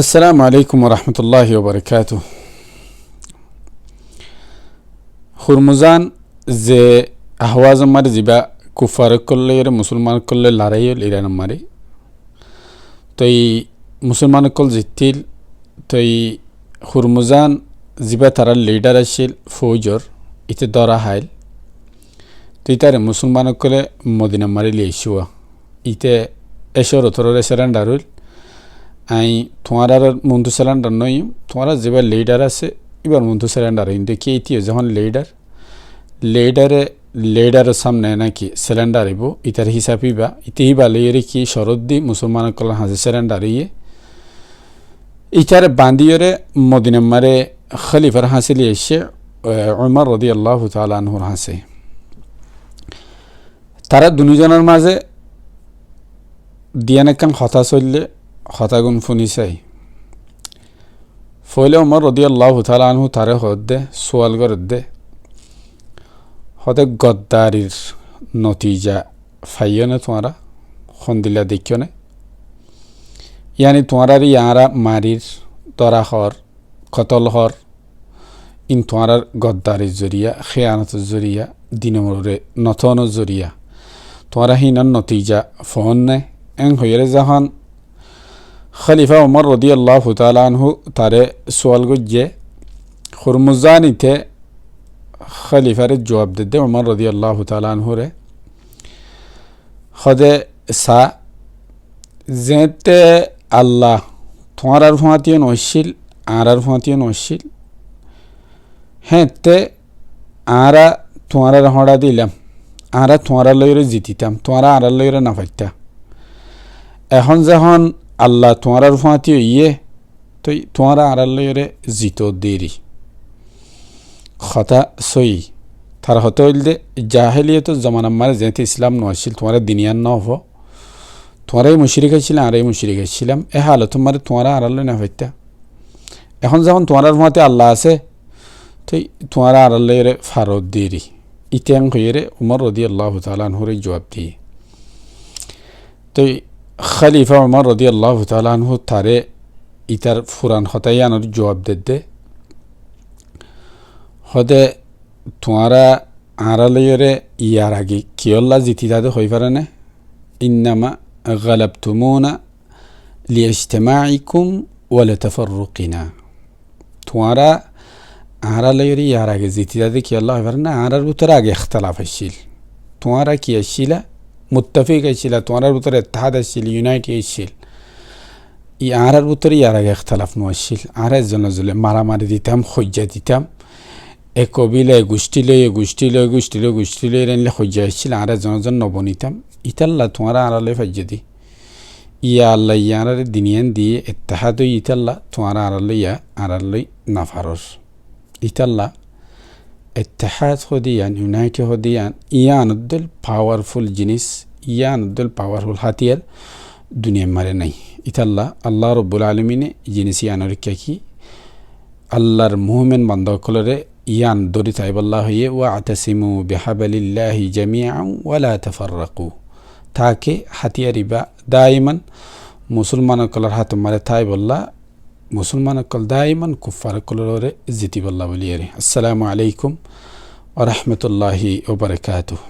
আসসালামু আলাইকুম রহমতুল্লাহি ওবরকাতুহ। হুরমুজান যে আহওয়াজ মারি যা কুফার করলে মুসলমান করলে লড়াই ইরান মারি তই মুসলমান কল জিতিল তই হুরমুজান যা তারা লিডার আছিল ফৌজর ইতে দরা হাইল তুই তারে মুসলমান কলে মদিনা মারি লিয়েছুয়া ইতে এসর অথরে সারেন্ডার হইল। আই তোমার মন্তু সিলিন্ডার নই তোমার যেবার লিডার আছে এবার মন্তু সিলিন্ডার হইন দেখি ইতিও যখন লিডারের সামনে নাকি সিলিন্ডার হইব ইতার হিসাব ইবা ইতি হিবা লইরে কি শরৎ দি মুসলমান কল হাজে সিলিন্ডার ইয়ে ইতারে বান্দিয়রে মদিনা মারে খলিফার হাসিলি এসে উমর রাদিয়াল্লাহু তাআলা আনহুর হাসে তারা দুজনের মাঝে দিয়ানেকান হতা চললে হতাগুন ফুনিসাই ফইলে উমর রাদিয়াল্লাহু তাআলা আনহু তারে হদ্দে সোয়াল করদে হদে গদ্দারির নতিজা ফাইয় না তোমারা খন্দিলা দেখিও না ইয়ানি তোমার ইয়ারা মারির তরা হর কতল হর ইন তোমার গদ্দারির জরিয়া খেয়ানতের জরিয়া দিনমরে নথনের জরিয়া তোমারা হিনার নতিজা ফোন নে এং হইরে যখন খলিফা উমর রাদিয়াল্লাহু তাআলা আনহু তারে সোয়াল গজ্জে হুরমুজানিতে খলিফারে জবাব দে উমর রাদিয়াল্লাহু তাআলা আনহু রে খদে সা যেতে আল্লাহ তোমার আর ফাঁতিও নশিল আর ফাঁতিও নশিল হ্যাঁ তে আরা তোমার হড়া দিলাম আরা তোমার লইরে জিতিতাম তোমার আর লইরে না পাইতা এখন যখন আল্লাহ তোমার ফাঁতিও ইয়ে তো তোমার আর লইরে জিত দেরি কথা সই তার হতে হইল দে জাহেলিয়ত জমানা মারে যেতে ইসলাম নছিল তোমার দিনিয়ান ন হব তোমারাই মুশরিক ছিলাম আরাই মুশরিক ছিলাম এ হালত মারে তোমার আর না পাইতা এখন যখন তোমার ফাঁতে আল্লাহ আছে তো তোমার আর লইরে ফারত দেরি ইতিয়াং হইরে উমর রাদিয়াল্লাহু তাআলা আনহুর জবাব দিয়ে তো খলিফা উমর রাদিয়াল্লাহু তাআলা আনহু তারে ইতার ফুরান হতাইয়ানোর জবাব দে হদে তোমারা আড়ালইরে ইয়ার আগে কিয়ল্লা জিতি দাদে হই পারে না ইন্নামা গালাবতুমুনা লিইজতিমাইকুম ওয়া লিতাফাররুকিনা তোমারা আড়ালইরে ইয়ার আগে জিতি দাদে কিয়ল্লা হই পারে না আড়ার ভিতরে আগে ইখতিলাফ হইছিল তোমারা কি আসিলা মুত্তাফিক আসিল তোমার ভিতরে ইত্তেহাদ আসিল ইউনাইটেড আসিল ই আরার ভিতরে ইয়ার আগে ইখতিলাফ নছিল আর জনজলে মারামারি দিতাম হজ্জা দিতাম এ কবিলে গোষ্ঠী লই রানলে হজ্জা আসছিল আর জনজন নবনিতাম ইতাল্লা তোমার আড়ালে ফাজ্জা দি ইয়া আল্লাহ ইয়ার দিনিয়ান দিয়ে ইত্তেহাদ ইতাল্লা তোমার আড়ালে ইয়া আড়ালে নাফারস ইতাল্লা ইত্তেহাদ হদিয়ান ইউনাইটেড হদিয়ান ইয়ান উদ্দল পাওয়ারফুল জিনিস ইয়ান উদ্দল পাওয়ারফুল হাতিয়ার দুনিয়া মারে নাই ইতাল্লা আল্লাহ রব্বুল আলমিনে জিনিস ইয়ানোর কি আল্লাহর মুহমেন বান্ধবকলরে ইয়ান দরি তাইবল্লাহ হইয়ে ওয়া আতাসিমু বিহাবলিল্লাহি জামিআন ওয়া লা তাফাররাকু তাকে হাতিয়ারিবা দাইমান মুসলমান কলর হাত মারে তাইবল্লাহ মুসলমান কল দাইমান কুফার কলরে জিতিবল্লাহ বলিয়ে। আসসালামু আলাইকুম ওয়া রাহমাতুল্লাহি ওয়া বারাকাতুহু।